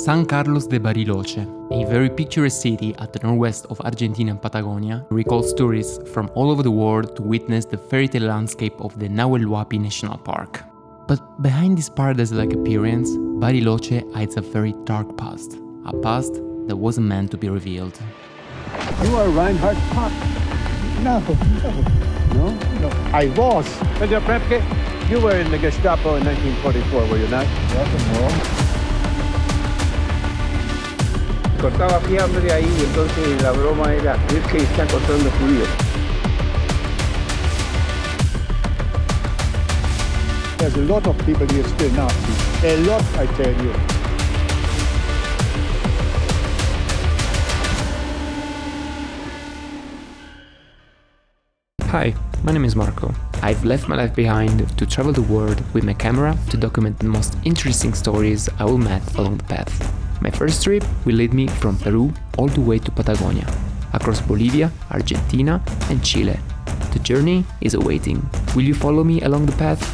San Carlos de Bariloche, a very picturesque city at the northwest of Argentina and Patagonia, recalls tourists from all over the world to witness the fairy tale landscape of the Nahuel Huapi National Park. But behind this paradise-like appearance, Bariloche hides a very dark past, a past that wasn't meant to be revealed. You are Reinhard Koch. No. I was. Mr. Prepke, you were in the Gestapo in 1944, were you not? Cortaba fiambre ahí, entonces la broma era, es que está cortando judíos. There's a lot of people here still Nazis. A lot, I tell you. Hi, my name is Marco. I've left my life behind to travel the world with my camera to document the most interesting stories I will meet along the path. My first trip will lead me from Peru all the way to Patagonia, across Bolivia, Argentina and Chile. The journey is awaiting. Will you follow me along the path?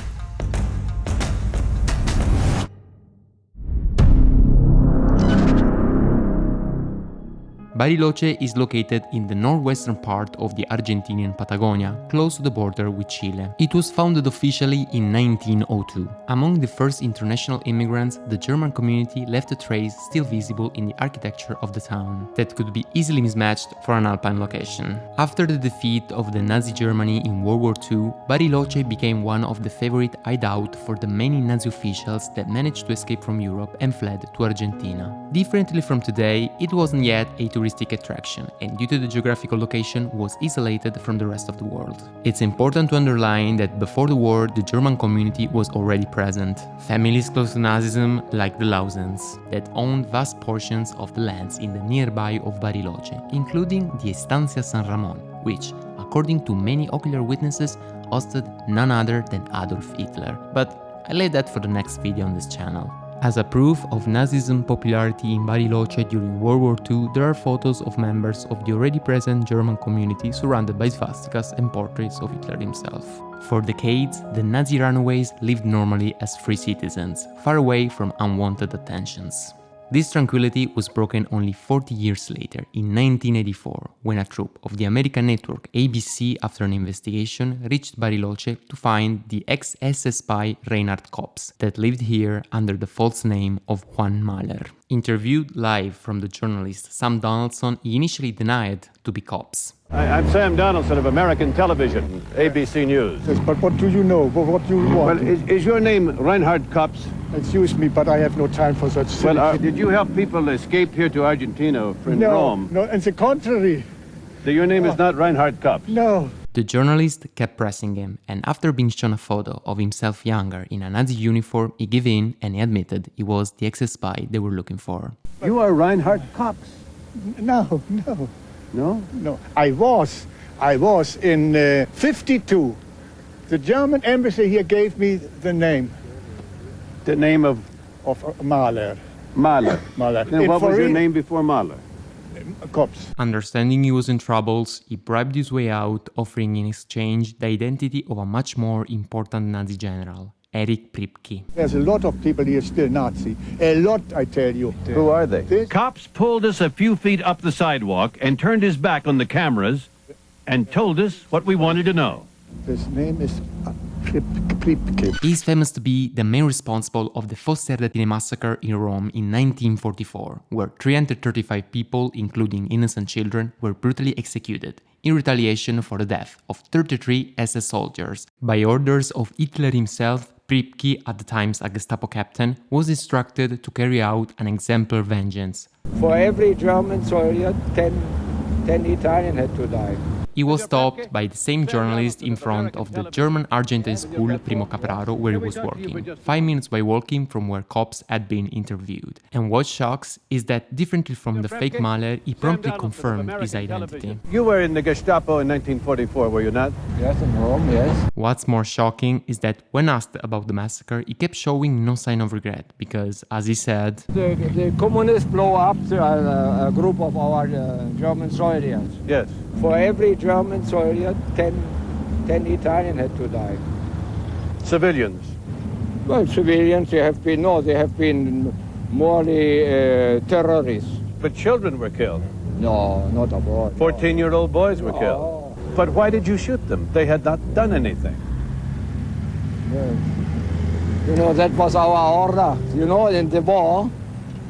Bariloche is located in the northwestern part of the Argentinian Patagonia, close to the border with Chile. It was founded officially in 1902. Among the first international immigrants, the German community left a trace still visible in the architecture of the town, that could be easily mismatched for an alpine location. After the defeat of the Nazi Germany in World War II, Bariloche became one of the favorite hideout for the many Nazi officials that managed to escape from Europe and fled to Argentina. Differently from today, it wasn't yet a touristic attraction, and due to the geographical location was isolated from the rest of the world. It's important to underline that before the war the German community was already present. Families close to Nazism, like the Lausens, that owned vast portions of the lands in the nearby of Bariloche, including the Estancia San Ramon, which, according to many ocular witnesses, hosted none other than Adolf Hitler. But I'll leave that for the next video on this channel. As a proof of Nazism's popularity in Bariloche during World War II, there are photos of members of the already present German community surrounded by swastikas and portraits of Hitler himself. For decades, the Nazi runaways lived normally as free citizens, far away from unwanted attentions. This tranquility was broken only 40 years later, in 1984, when a troop of the American network ABC, after an investigation, reached Bariloche to find the ex-SS spy Reinhard Kops, that lived here under the false name of Juan Mahler. Interviewed live from the journalist Sam Donaldson, he initially denied to be Kops. I'm Sam Donaldson of American Television, ABC News. Yes, but what do you know? What do you want? Well, is your name Reinhard Kops? Excuse me, but I have no time for such silly Well, things. did you help people escape here to Argentina from Rome? No, on the contrary. So your name is not Reinhard Kops? No. The journalist kept pressing him, and after being shown a photo of himself younger in a Nazi uniform, he gave in and he admitted he was the ex-spy they were looking for. You are Reinhard Kops? No. No? I was in 52. The German embassy here gave me the name. The name of Mahler. Mahler. And what was your name before Mahler? Kops. Understanding he was in troubles, he bribed his way out, offering in exchange the identity of a much more important Nazi general, Erich Priebke. There's a lot of people here still Nazi. A lot, I tell you. Who are they? Kops pulled us a few feet up the sidewalk and turned his back on the cameras and told us what we wanted to know. His name is Priebke. He is famous to be the main responsible of the Fosserdatine massacre in Rome in 1944, where 335 people, including innocent children, were brutally executed in retaliation for the death of 33 SS soldiers. By orders of Hitler himself, Priebke, at the time a Gestapo captain, was instructed to carry out an exemplar vengeance. For every German soldier, 10 Italians had to die. He was stopped by the same journalist in front of the German Argentine school Primo Capraro where he was working, 5 minutes by walking from where Kops had been interviewed. And what shocks is that, differently from the fake Mahler, he promptly confirmed his identity. You were in the Gestapo in 1944, were you not? Yes, in Rome, yes. What's more shocking is that when asked about the massacre, he kept showing no sign of regret, because, as he said, The communists blow up a group of our German soldiers. Yes. For every German soldier, 10 Italians had to die. Civilians? Well, civilians, they have been more terrorists. But children were killed. No, not about. 14-year-old boys were killed. But why did you shoot them? They had not done anything. You know, that was our order. You know, in the war,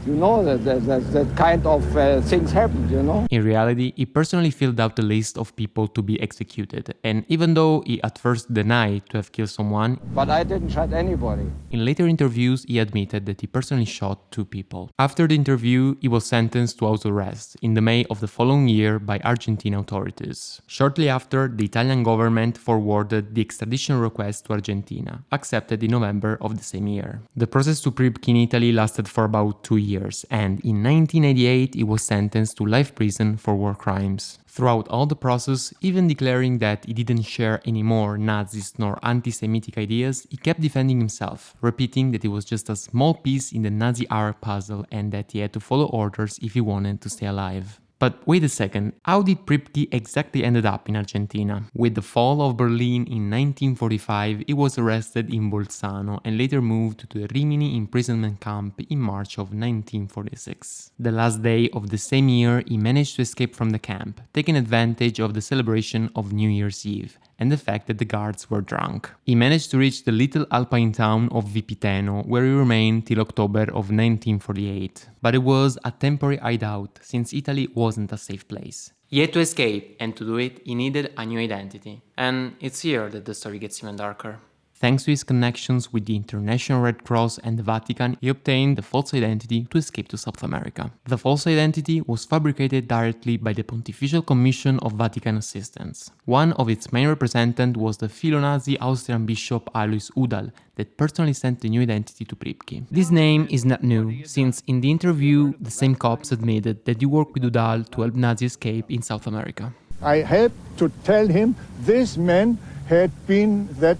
you know that kind of things happen, you know. In reality, he personally filled out the list of people to be executed, and even though he at first denied to have killed someone, But I didn't shoot anybody. in later interviews he admitted that he personally shot 2 people. After the interview, he was sentenced to house arrest in the May of the following year by Argentine authorities. Shortly after, the Italian government forwarded the extradition request to Argentina, accepted in November of the same year. The process to Pripke in Italy lasted for about 2 years, and in 1988 he was sentenced to life prison for war crimes. Throughout all the process, even declaring that he didn't share any more Nazist nor anti-Semitic ideas, he kept defending himself, repeating that it was just a small piece in the Nazi-era puzzle and that he had to follow orders if he wanted to stay alive. But wait a second, how did Pripke exactly ended up in Argentina? With the fall of Berlin in 1945, he was arrested in Bolzano and later moved to the Rimini imprisonment camp in March of 1946. The last day of the same year, he managed to escape from the camp, taking advantage of the celebration of New Year's Eve and the fact that the guards were drunk. He managed to reach the little alpine town of Vipiteno, where he remained till October of 1948. But it was a temporary hideout, since Italy wasn't a safe place. He had to escape, and to do it, he needed a new identity. And it's here that the story gets even darker. Thanks to his connections with the International Red Cross and the Vatican, he obtained the false identity to escape to South America. The false identity was fabricated directly by the Pontifical Commission of Vatican Assistants. One of its main representatives was the philo-Nazi Austrian Bishop Alois Udall, that personally sent the new identity to Pripke. This name is not new, since in the interview, the same cops admitted that he worked with Udall to help Nazi escape in South America. I had to tell him this man had been that.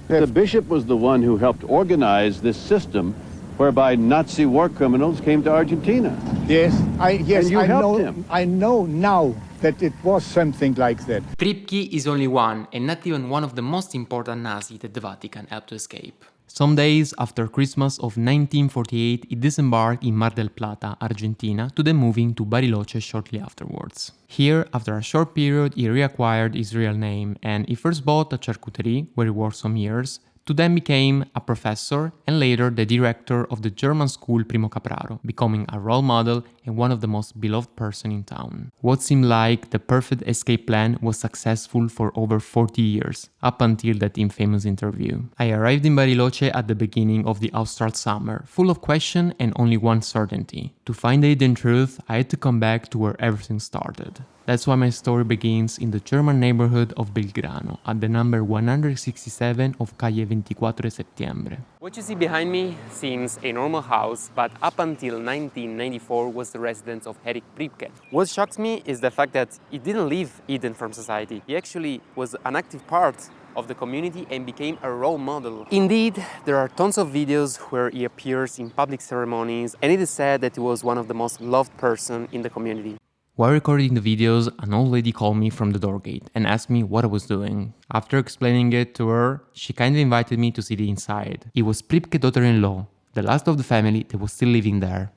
The bishop was the one who helped organize this system whereby Nazi war criminals came to Argentina. Yes, And you helped him. I know now that it was something like that. Pripke is only one, and not even one of the most important Nazi that the Vatican helped to escape. Some days after Christmas of 1948, he disembarked in Mar del Plata, Argentina, to then moving to Bariloche shortly afterwards. Here, after a short period, he reacquired his real name, and he first bought a charcuterie, where he worked some years, to then became a professor and later the director of the German school Primo Capraro, becoming a role model and one of the most beloved person in town. What seemed like the perfect escape plan was successful for over 40 years, up until that infamous interview. I arrived in Bariloche at the beginning of the austral summer, full of question and only one certainty. To find the hidden truth, I had to come back to where everything started. That's why my story begins in the German neighborhood of Belgrano, at the number 167 of Calle 24 de Septiembre. What you see behind me seems a normal house, but up until 1994 was the residence of Erich Pripke. What shocks me is the fact that he didn't live hidden from society. He actually was an active part of the community and became a role model. Indeed, there are tons of videos where he appears in public ceremonies, and it is said that he was one of the most loved persons in the community. While recording the videos, an old lady called me from the door gate and asked me what I was doing. After explaining it to her, she kindly invited me to see the inside. It was Pripke's daughter-in-law, the last of the family that was still living there.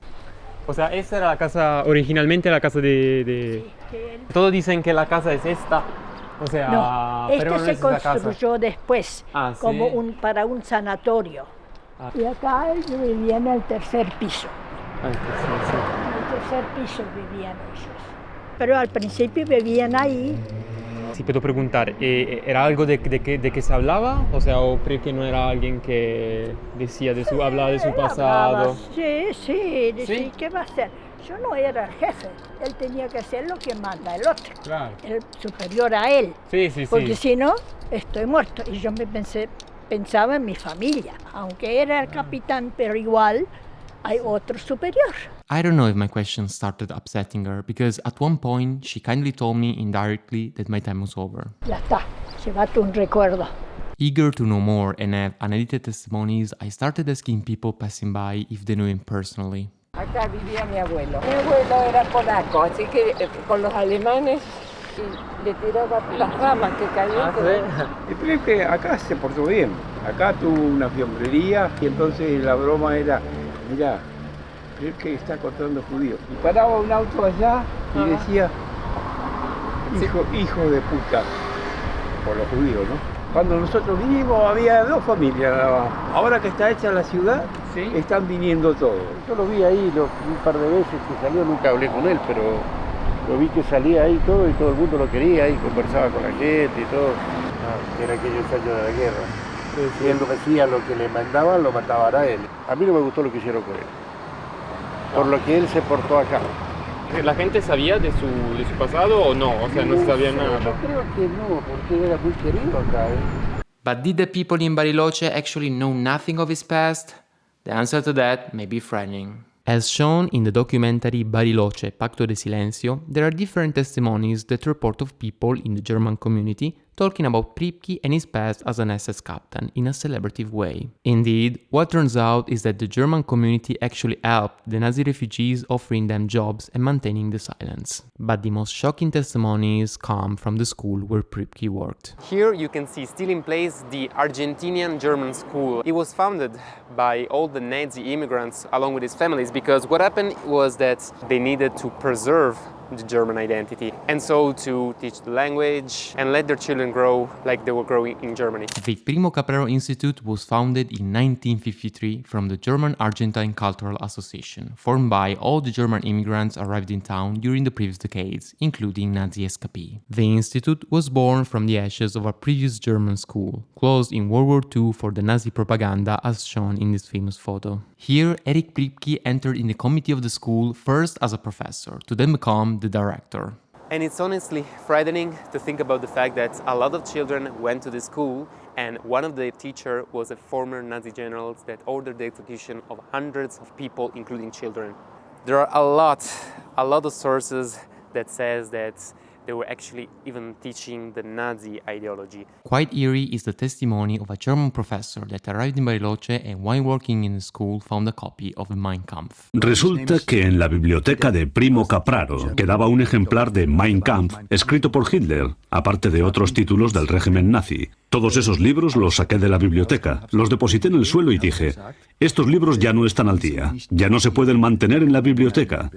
O sea, esa era la casa, originalmente la casa de... Todos dicen que la casa es esta. O sea, no, pero no se es esa construyó después, ¿sí? como para un sanatorio. Y acá yo vivía en el tercer piso. Ay, sí. En el tercer piso vivían ellos. Pero al principio vivían ahí. Si puedo preguntar, ¿era algo de que se hablaba? O sea, ¿o Pripke no era alguien que decía hablaba de su pasado? Sí, decía, ¿Sí? ¿qué va a hacer? Yo no era el jefe, él tenía que hacer lo que manda el otro, Claro. el superior a él. Sí. Porque si no, estoy muerto. Y yo pensaba en mi familia, aunque era el capitán, pero igual hay otro superior. I don't know if my question started upsetting her, because at one point she kindly told me indirectly that my time was over. Ya está, llévate un recuerdo. Eager to know more and have unedited testimonies, I started asking people passing by if they knew him personally. Acá vivía mi abuelo. Mi abuelo era polaco, así que con los alemanes y le tiraba las ramas que caían. Y Pripke acá se portó bien. Acá tuvo una fiambrería y entonces la broma era, mirá, el que está encontrando judíos. Y paraba un auto allá y decía, hijo de puta, por los judíos, ¿no? Cuando nosotros vinimos había 2 familias nada más. Ahora que está hecha la ciudad, están viniendo todos. Yo lo vi ahí un par de veces que salió, nunca hablé con él, pero lo vi que salía ahí todo y todo el mundo lo quería y conversaba con la gente y todo. Era aquellos años de la guerra. Y él decía lo que le mandaban, lo mataban a él. A mí no me gustó lo que hicieron con él, por lo que él se portó acá. ¿La gente sabía de su pasado o no? O sea, no sabía nada. Yo creo que no, porque era muy querido acá. But did the people in Bariloche actually know nothing of his past? The answer to that may be frightening. As shown in the documentary Bariloche, Pacto de Silencio, there are different testimonies that report of people in the German community talking about Pripki and his past as an SS captain in a celebrative way. Indeed, what turns out is that the German community actually helped the Nazi refugees, offering them jobs and maintaining the silence. But the most shocking testimonies come from the school where Pripki worked. Here you can see still in place the Argentinian German school. It was founded by all the Nazi immigrants along with his families, because what happened was that they needed to preserve the German identity, and so to teach the language and let their children grow like they were growing in Germany. The Primo Capraro Institute was founded in 1953 from the German Argentine Cultural Association, formed by all the German immigrants arrived in town during the previous decades, including Nazi escapee. The institute was born from the ashes of a previous German school, closed in World War II for the Nazi propaganda as shown in this famous photo. Here, Erich Pripke entered in the committee of the school first as a professor, to then become the director. And it's honestly frightening to think about the fact that a lot of children went to the school, and one of the teachers was a former Nazi general that ordered the execution of hundreds of people, including children. There are a lot of sources that says that they were actually even teaching the Nazi ideology. Quite eerie is the testimony of a German professor that arrived in Bariloche and while working in the school found a copy of Mein Kampf. Resulta que en la biblioteca de Primo Capraro quedaba un ejemplar de Mein Kampf escrito por Hitler, aparte de otros títulos del régimen nazi. Todos esos libros los saqué de la biblioteca, los deposité en el suelo y dije, estos libros ya no están al día, ya no se pueden mantener en la biblioteca.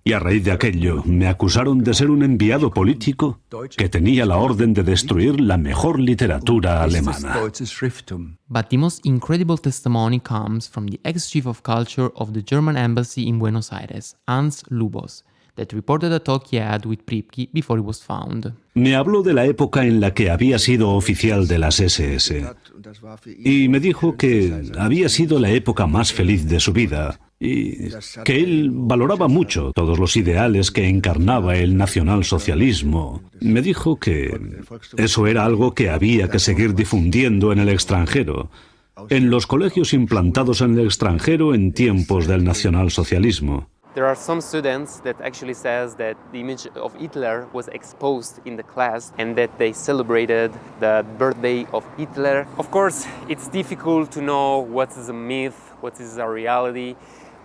Y a raíz de aquello me acusaron de ser un enviado político que tenía la orden de destruir la mejor literatura alemana. But the most incredible testimony comes from the ex-chief of culture of the German embassy in Buenos Aires, Hans Lubos, that reported a talk he had with Pripke before he was found. Me habló de la época en la que había sido oficial de las SS y me dijo que había sido la época más feliz de su vida y que él valoraba mucho todos los ideales que encarnaba el nacionalsocialismo. Me dijo que eso era algo que había que seguir difundiendo en el extranjero, en los colegios implantados en el extranjero en tiempos del nacionalsocialismo. There are some students that actually says that the image of Hitler was exposed in the class and that they celebrated the birthday of Hitler. Of course, it's difficult to know what is a myth, what is a reality.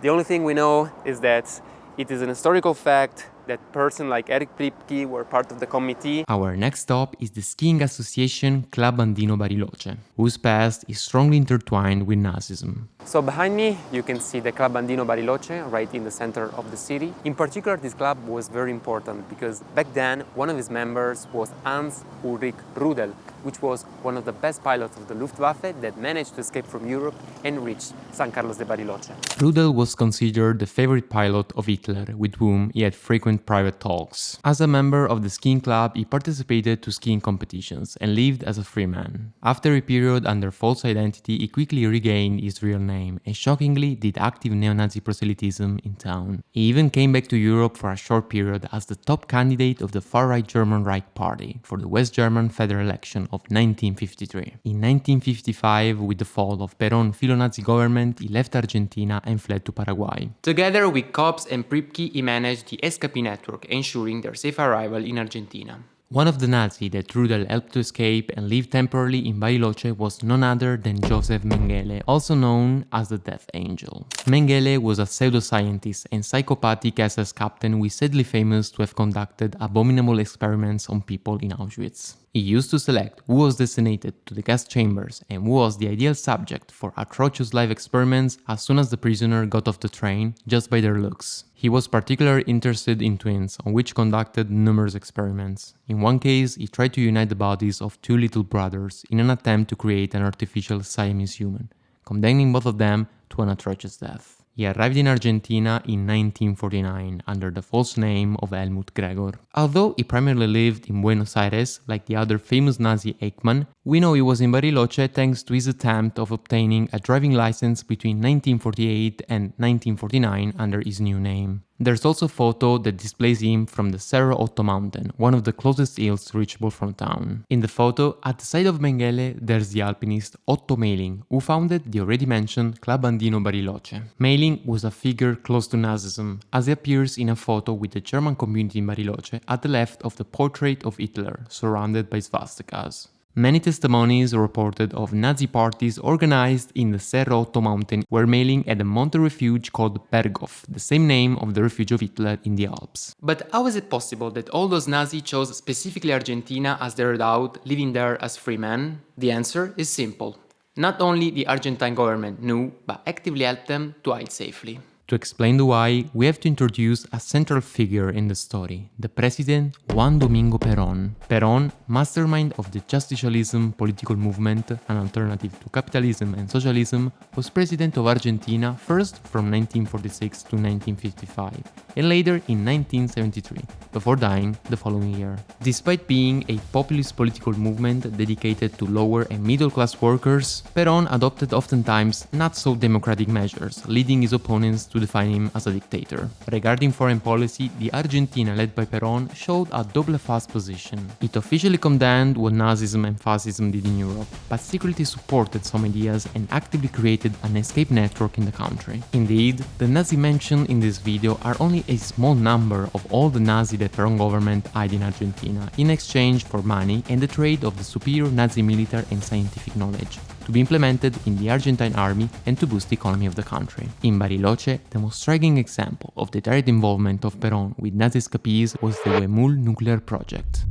The only thing we know is that it is an historical fact that person like Erich Pripke were part of the committee. Our next stop is the skiing association Club Andino Bariloche, whose past is strongly intertwined with Nazism. So behind me you can see the Club Andino Bariloche right in the center of the city. In particular, this club was very important because back then one of its members was Hans Ulrich Rudel, which was one of the best pilots of the Luftwaffe that managed to escape from Europe and reach San Carlos de Bariloche. Rudel was considered the favorite pilot of Hitler, with whom he had frequent private talks. As a member of the skiing club, he participated to skiing competitions and lived as a free man. After a period under false identity, he quickly regained his real name and shockingly did active neo-Nazi proselytism in town. He even came back to Europe for a short period as the top candidate of the far-right German Reich Party for the West German federal election of 1953. In 1955, with the fall of Perón's philo-Nazi government, he left Argentina and fled to Paraguay. Together with Kops and Pripke, he managed the escapee network, ensuring their safe arrival in Argentina. One of the Nazi that Trudel helped to escape and live temporarily in Bariloche was none other than Joseph Mengele, also known as the Death Angel. Mengele was a pseudoscientist and psychopathic SS captain who is sadly famous to have conducted abominable experiments on people in Auschwitz. He used to select who was designated to the gas chambers and who was the ideal subject for atrocious live experiments as soon as the prisoner got off the train, just by their looks. He was particularly interested in twins, on which conducted numerous experiments. In one case, he tried to unite the bodies of two little brothers in an attempt to create an artificial Siamese human, condemning both of them to an atrocious death. He arrived in Argentina in 1949 under the false name of Helmut Gregor. Although he primarily lived in Buenos Aires, like the other famous Nazi Eichmann, we know he was in Bariloche thanks to his attempt of obtaining a driving license between 1948 and 1949 under his new name. There's also a photo that displays him from the Cerro Otto mountain, one of the closest hills reachable from town. In the photo, at the side of Mengele, there's the alpinist Otto Mehling, who founded the already mentioned Club Andino Bariloche. Mehling was a figure close to Nazism, as he appears in a photo with the German community in Bariloche at the left of the portrait of Hitler, surrounded by swastikas. Many testimonies reported of Nazi parties organized in the Cerro Otto mountain were Mehling at a mountain refuge called Berghof, the same name of the refuge of Hitler in the Alps. But how is it possible that all those Nazis chose specifically Argentina as their hideout, living there as free men? The answer is simple. Not only the Argentine government knew, but actively helped them to hide safely. To explain the why, we have to introduce a central figure in the story, the President Juan Domingo Perón. Perón, mastermind of the justicialism political movement, an alternative to capitalism and socialism, was president of Argentina first from 1946 to 1955, and later in 1973, before dying the following year. Despite being a populist political movement dedicated to lower and middle-class workers, Perón adopted oftentimes not-so-democratic measures, leading his opponents to define him as a dictator. Regarding foreign policy, the Argentina led by Perón showed a double-faced position. It officially condemned what Nazism and fascism did in Europe, but secretly supported some ideas and actively created an escape network in the country. Indeed, the Nazi mentioned in this video are only a small number of all the Nazi that Perón government hid in Argentina in exchange for money and the trade of the superior Nazi military and scientific knowledge, to be implemented in the Argentine army and to boost the economy of the country. In Bariloche, the most striking example of the direct involvement of Perón with Nazi escapees was the Huemul nuclear project.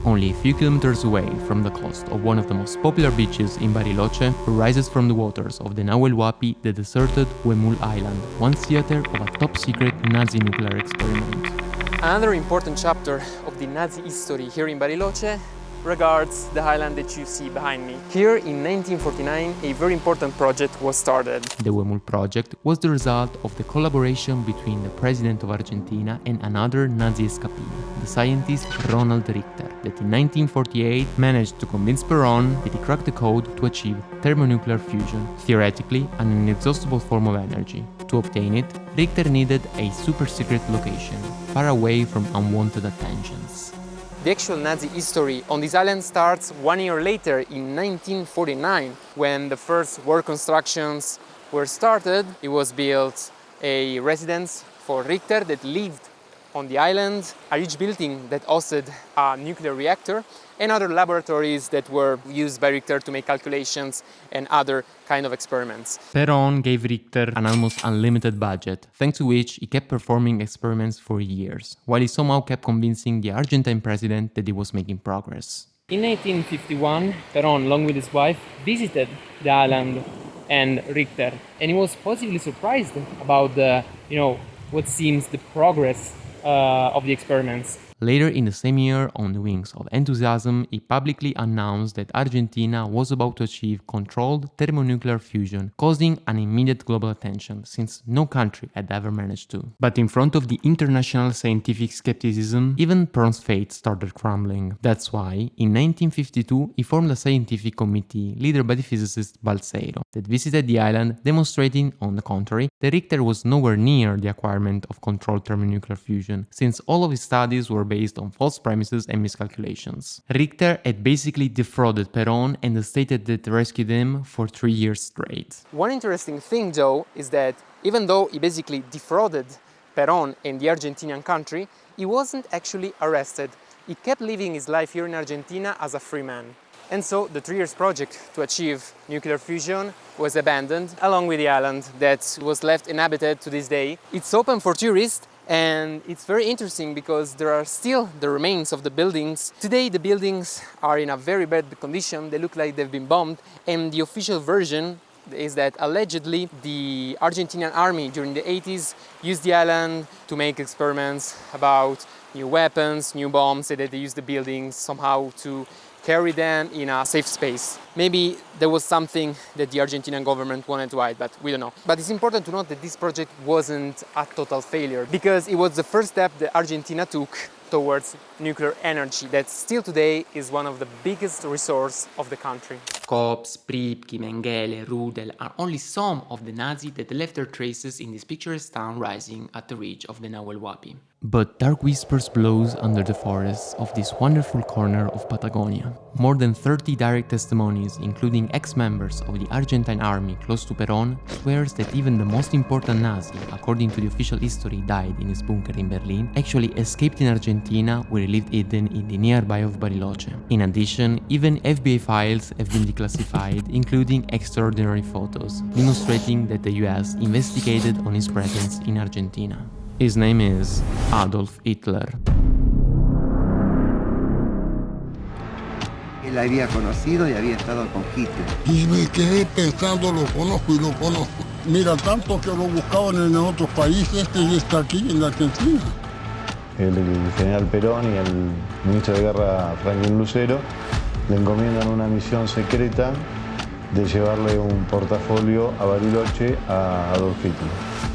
Only a few kilometers away from the coast of one of the most popular beaches in Bariloche rises from the waters of the Nahuel Huapi the deserted Huemul Island, once theater of a top-secret Nazi nuclear experiment. Another important chapter of the Nazi history here in Bariloche regards the island that you see behind me. Here in 1949, a very important project was started. The Huemul project was the result of the collaboration between the president of Argentina and another Nazi escapee, the scientist Ronald Richter, that in 1948 managed to convince Perón that he cracked the code to achieve thermonuclear fusion, theoretically an inexhaustible form of energy. To obtain it, Richter needed a super-secret location, far away from unwanted attentions. The actual Nazi history on this island starts 1 year later in 1949, when the first work constructions were started. It was built a residence for Richter that lived on the island, a huge building that hosted a nuclear reactor, and other laboratories that were used by Richter to make calculations and other kind of experiments. Perón gave Richter an almost unlimited budget, thanks to which he kept performing experiments for years, while he somehow kept convincing the Argentine president that he was making progress. In 1951, Perón, along with his wife, visited the island and Richter, and he was positively surprised about what seems the progress of the experiments. Later in the same year, on the wings of enthusiasm, he publicly announced that Argentina was about to achieve controlled thermonuclear fusion, causing an immediate global attention, since no country had ever managed to. But in front of the international scientific skepticism, even Perón's fate started crumbling. That's why, in 1952, he formed a scientific committee, led by the physicist Balseiro, that visited the island, demonstrating, on the contrary, that Richter was nowhere near the acquirement of controlled thermonuclear fusion, since all of his studies were based on false premises and miscalculations. Richter had basically defrauded Perón and the state that rescued him for 3 years straight. One interesting thing, though, is that even though he basically defrauded Perón and the Argentinian country, he wasn't actually arrested. He kept living his life here in Argentina as a free man. And so the 3 years project to achieve nuclear fusion was abandoned, along with the island that was left inhabited to this day. It's open for tourists, and it's very interesting because there are still the remains of the buildings. Today the buildings are in a very bad condition, they look like they've been bombed, and the official version is that allegedly the Argentinian army during the 80s used the island to make experiments about new weapons, new bombs, and that they used the buildings somehow to carry them in a safe space. Maybe there was something that the Argentinian government wanted to hide, but we don't know. But it's important to note that this project wasn't a total failure, because it was the first step that Argentina took towards nuclear energy that still today is one of the biggest resources of the country. Kops, Pripki, Mengele, Rudel are only some of the Nazis that left their traces in this picturesque town rising at the ridge of the Nahuel Huapi. But dark whispers blows under the forests of this wonderful corner of Patagonia. More than 30 direct testimonies, including ex-members of the Argentine army close to Perón, swears that even the most important Nazi, according to the official history, died in his bunker in Berlin, actually escaped in Argentina, where he lived hidden in the nearby of Bariloche. In addition, even FBI files have been declassified, including extraordinary photos, demonstrating that the US investigated on his presence in Argentina. His name is Adolf Hitler. Él había conocido y había estado con Hitler. Y me quedé pensando, lo conozco y lo conozco. Mira, tanto que lo buscaban en otros países, este está aquí en la Argentina. El general Perón y el ministro de Guerra Franklin Lucero le encomiendan una misión secreta de llevarle un portafolio a Bariloche a Adolf Hitler.